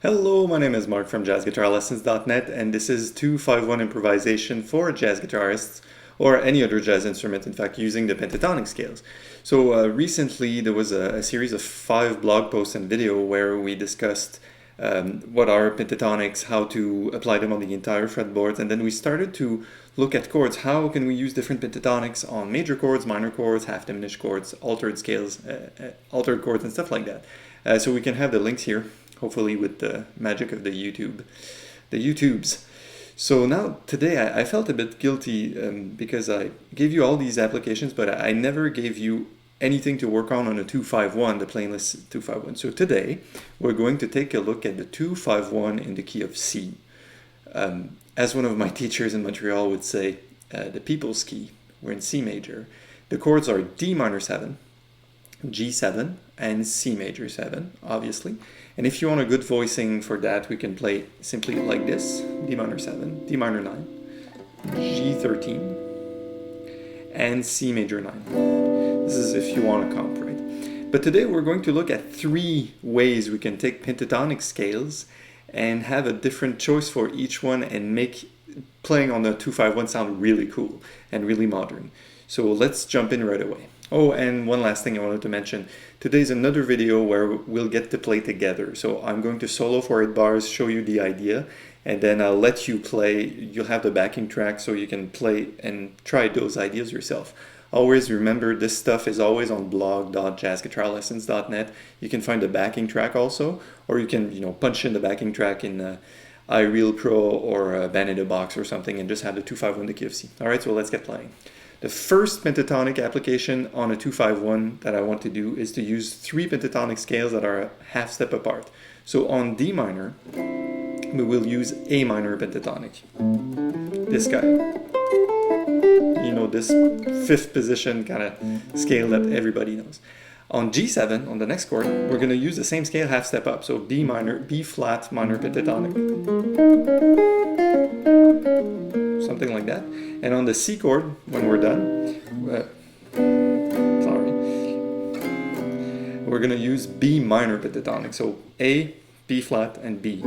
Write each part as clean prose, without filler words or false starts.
Hello, my name is Mark from jazzguitarlessons.net, and this is 251 improvisation for jazz guitarists or any other jazz instrument, in fact, using the pentatonic scales. So recently there was a series of 5 blog posts and video where we discussed what are pentatonics, how to apply them on the entire fretboard, and then we started to look at chords. How can we use different pentatonics on major chords, minor chords, half diminished chords, altered scales, altered chords, and stuff like that. So we can have the links here, hopefully with the magic of the YouTubes. So now today I felt a bit guilty because I gave you all these applications, but I never gave you anything to work on a 251, the playlist 251. So today we're going to take a look at the 251 in the key of C. As one of my teachers in Montreal would say, the people's key. We're in C major. The chords are D minor 7, G7, and C major 7, obviously. And if you want a good voicing for that, we can play simply like this: D minor 7, D minor 9, G13, and C major 9. This is if you want a comp, right? But today we're going to look at 3 ways we can take pentatonic scales and have a different choice for each one and make playing on the 251 sound really cool and really modern. So let's jump in right away. Oh, and one last thing I wanted to mention. Today's another video where we'll get to play together. So I'm going to solo for 8 bars, show you the idea, and then I'll let you play. You'll have the backing track so you can play and try those ideas yourself. Always remember, this stuff is always on blog.jazzguitarlessons.net. You can find the backing track also, or you can punch in the backing track in iReal Pro or Band in a Box or something and just have the 251 the key of C. Alright, so let's get playing. The first pentatonic application on a 251 that I want to do is to use 3 pentatonic scales that are a half step apart. So on D minor, we will use A minor pentatonic. This guy. This 5th position kind of scale that everybody knows. On G7, on the next chord, we're going to use the same scale half step up. So B minor, B flat minor pentatonic. Something like that. And on the C chord, when we're done, we're going to use B minor pentatonic. So A, B flat, and B.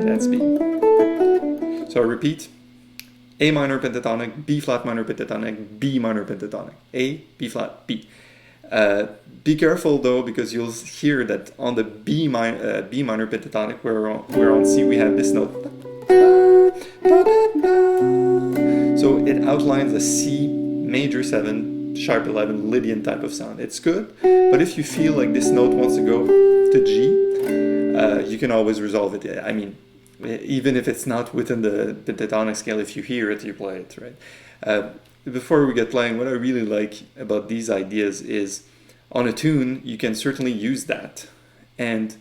That's B. So I repeat: A minor pentatonic, B flat minor pentatonic, B minor pentatonic. A, B flat, B. Be careful though, because you'll hear that on the B minor pentatonic, we're on C, we have this note. So it outlines a C major 7, sharp 11, Lydian type of sound. It's good, but if you feel like this note wants to go to G, you can always resolve it. I mean, even if it's not within the pentatonic scale, if you hear it, you play it, right? Before we get playing, what I really like about these ideas is on a tune, you can certainly use that. And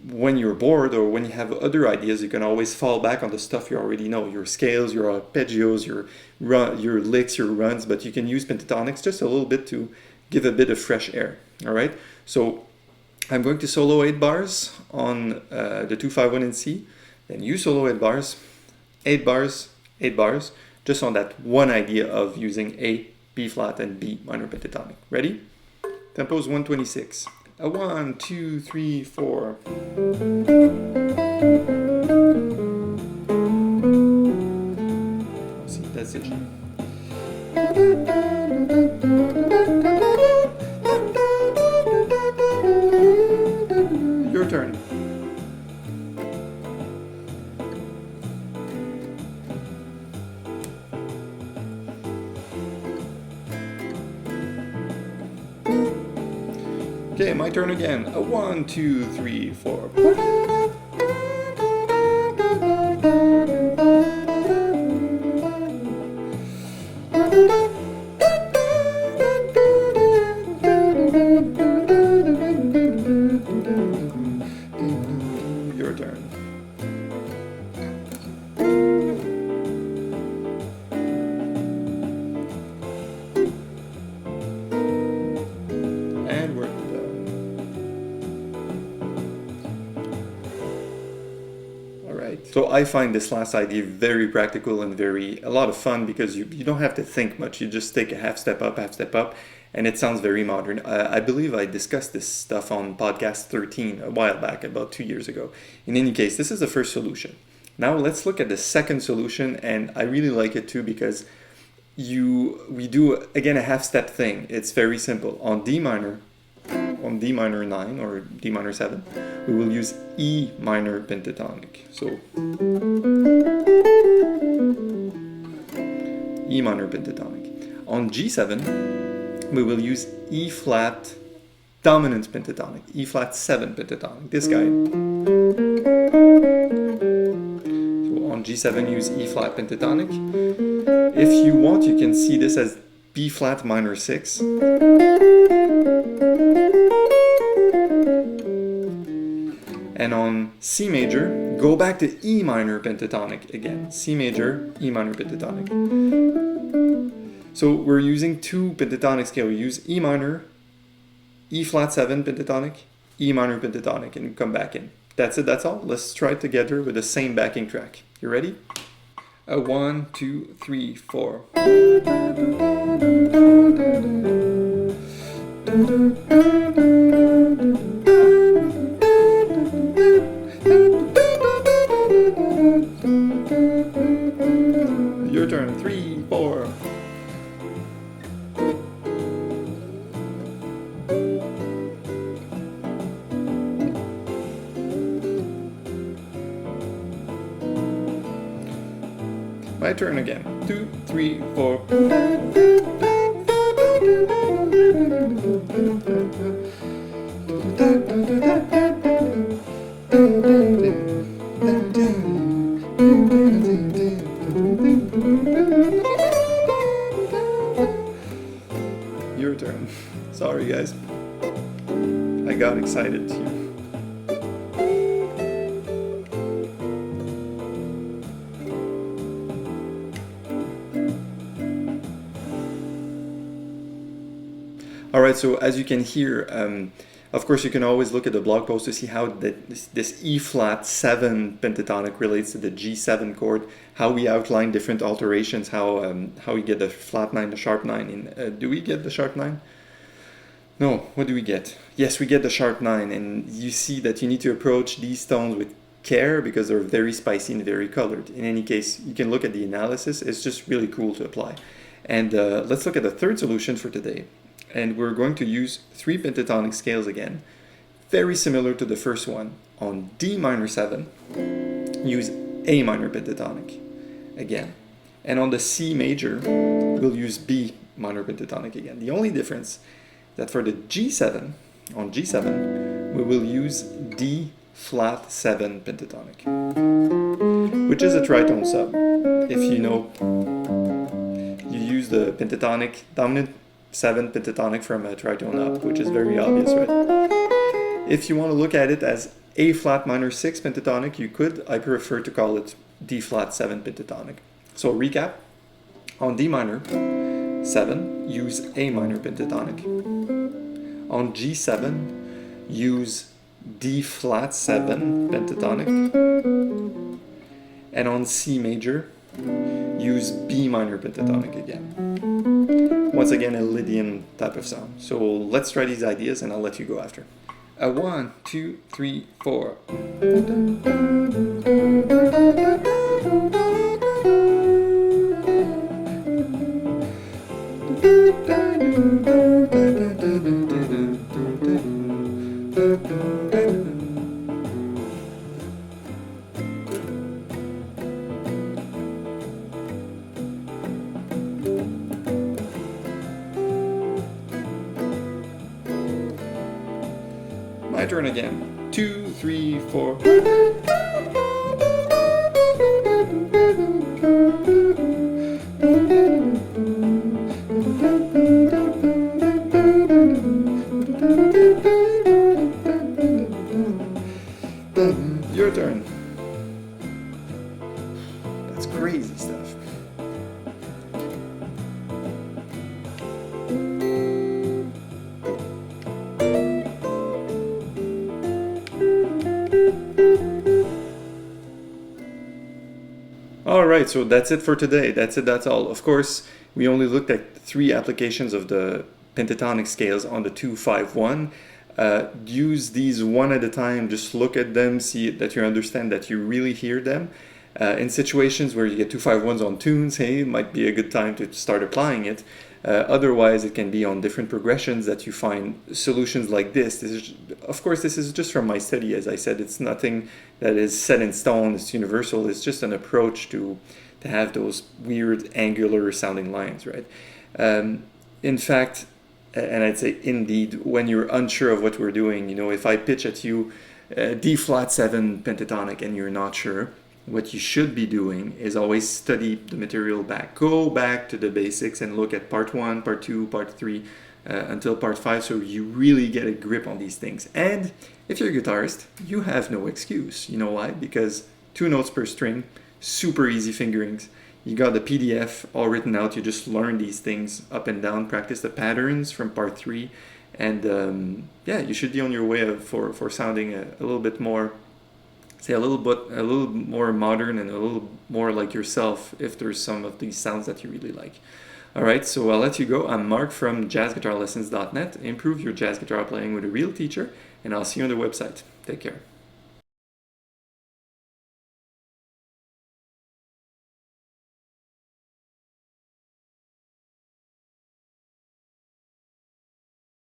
when you're bored or when you have other ideas, you can always fall back on the stuff you already know, your scales, your arpeggios, your licks, your runs, but you can use pentatonics just a little bit to give a bit of fresh air, all right? So I'm going to solo 8 bars on the 251 in C, then you solo 8 bars, 8 bars, 8 bars, just on that one idea of using A, B flat, and B minor pentatonic. Ready? Tempo is 126. 1, 2, 3, 4. See, that's it. Your turn. Okay, my turn again. 1, 2, 3, 4. Your turn. And we're done. So I find this last idea very practical and a lot of fun, because you don't have to think much. You just take a half step up, and it sounds very modern. I believe I discussed this stuff on podcast 13 a while back, about 2 years ago. In any case, this is the first solution. Now let's look at the second solution, and I really like it too because we do again a half-step thing. It's very simple. On D minor 9 or D minor 7, we will use E minor pentatonic. So E minor pentatonic. On G7, we will use E flat dominant pentatonic, E flat 7 pentatonic, this guy. So on G7, use E flat pentatonic. If you want, you can see this as B flat minor 6. And on C major, go back to E minor pentatonic again. C major, E minor pentatonic. So we're using two pentatonic scales. We use E minor, E flat 7 pentatonic, E minor pentatonic, and come back in. That's it, that's all. Let's try it together with the same backing track. You ready? 1, 2, 3, 4. Your turn. 3, 4. My turn again. 2, 3, 4. Your turn. Sorry, guys. I got excited here. All right, so as you can hear, of course, you can always look at the blog post to see how this E flat 7 pentatonic relates to the G7 chord, how we outline different alterations, how we get the flat 9, the sharp 9. Do we get the sharp 9? No, what do we get? Yes, we get the sharp 9, and you see that you need to approach these tones with care because they're very spicy and very colored. In any case, you can look at the analysis. It's just really cool to apply. And let's look at the third solution for today. And we're going to use 3 pentatonic scales again, very similar to the first one. On D minor 7, use A minor pentatonic again. And on the C major, we'll use B minor pentatonic again. The only difference is that for the G7, on G7, we will use D flat 7 pentatonic, which is a tritone sub. If you know, you use the pentatonic dominant 7 pentatonic from a tritone up, which is very obvious, right? If you want to look at it as A flat minor 6 pentatonic, you could. I prefer to call it D flat 7 pentatonic. So recap, on D minor 7, use A minor pentatonic. On G7, use D flat 7 pentatonic. And on C major, use B minor pentatonic again. Once again, a Lydian type of sound. So let's try these ideas and I'll let you go after. 1, 2, 3, 4. My turn again. 2, 3, 4. Your turn. That's crazy stuff. All right, so that's it for today. That's all. Of course, we only looked at 3 applications of the pentatonic scales on the 2-5-1. Use these one at a time, just look at them, see that you understand that you really hear them. In situations where you get 2-5-1s on tunes, hey, it might be a good time to start applying it. Otherwise, it can be on different progressions that you find solutions like this. Of course, this is just from my study. As I said, it's nothing that is set in stone, it's universal. It's just an approach to have those weird angular sounding lines, right? In fact, and I'd say indeed, when you're unsure of what we're doing, if I pitch at you D flat 7 pentatonic and you're not sure, what you should be doing is always study the material back. Go back to the basics and look at part 1, part 2, part 3, until part 5, so you really get a grip on these things. And if you're a guitarist, you have no excuse. You know why? Because 2 notes per string, super easy fingerings. You got the PDF all written out. You just learn these things up and down, practice the patterns from part 3, and you should be on your way for sounding a little bit more, say a little more modern and a little more like yourself if there's some of these sounds that you really like. All right, so I'll let you go. I'm Mark from jazzguitarlessons.net. Improve your jazz guitar playing with a real teacher, and I'll see you on the website. Take care.